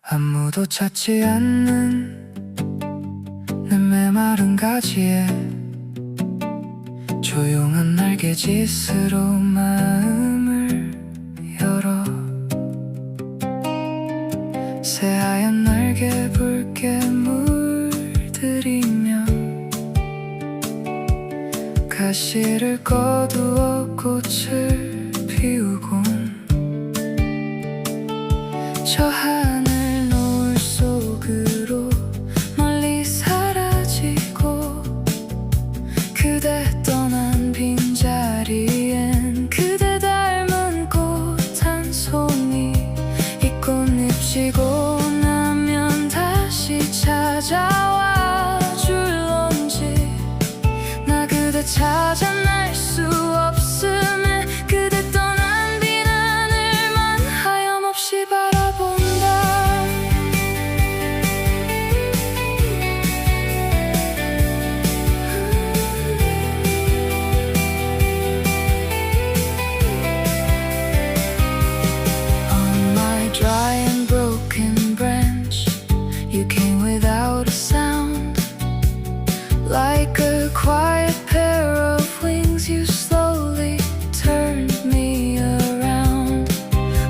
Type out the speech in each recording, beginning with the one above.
아무도 찾지 않는 내 메마른 가지에 조용한 날개짓으로 마음을 열어 새하얀 날개 붉게 물들이며 가시를 거두어 꽃을 피우곤 저 하늘 노을 속으로 멀리 사라지고 그대 떠난 빈자리엔 그대 닮은 꽃 한 송이 이 꽃잎 지고 나면 다시 찾아와 줄런지 나 그대 찾아 날 수 없음에 그대 떠난 빈 하늘만 하염없이 바라본다. On my dry and broken branch you came without a sound. Like a quiet pair of wings you slowly turned me around.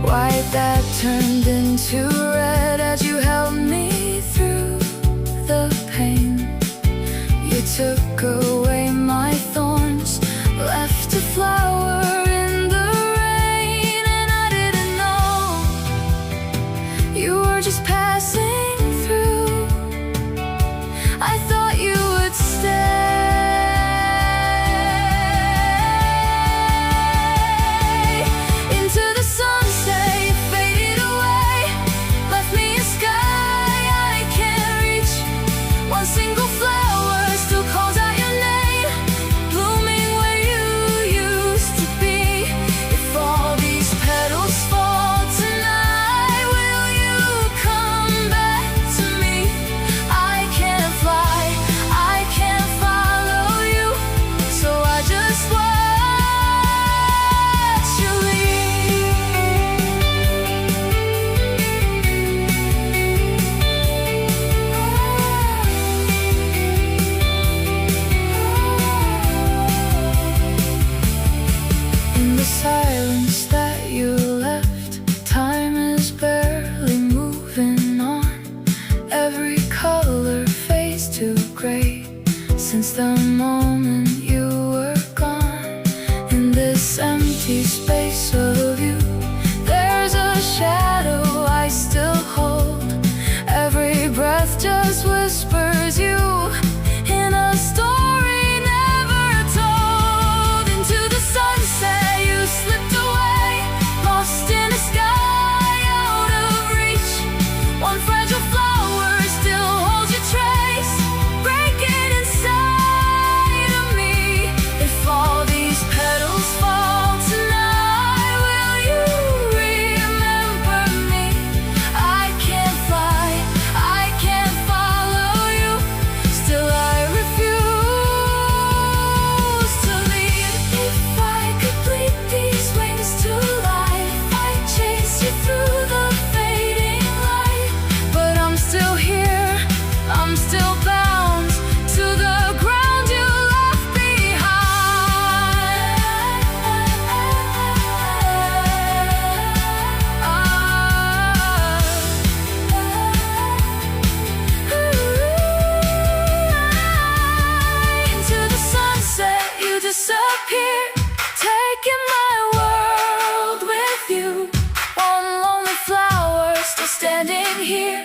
White that turned into red as you held me through the pain. You took away my thorns, left a flower in the rain. And I didn't know you were just passing through. I thought you would stay. Into the sunset you faded away, left me a sky I can't reach. One single flower still calls out your name, blooming where you used to be. If all these petals fall tonight, will you come back to me? I can't fly, I can't follow you, so I just watch you leave. In the silence that you left, time is barely moving on. Every color fades to gray since the moment you were gone. In this empty space of you, there's a shadow I still hold. Every breath just whispers you in a story never told. Into the sunset you slipped away, lost in a sky out of reach. One fragile flower still holds your trace, breaking inside of me. If all these petals fall tonight, will you remember me? I can't fly, I can't follow you, still I refuse to leave. If I could bleed these wings to life, I'd chase you through the fading light. But I'm still here, I'm still bound to the ground you left behind. Into the sunset you disappear, taking my world with you. One lonely flower still standing here.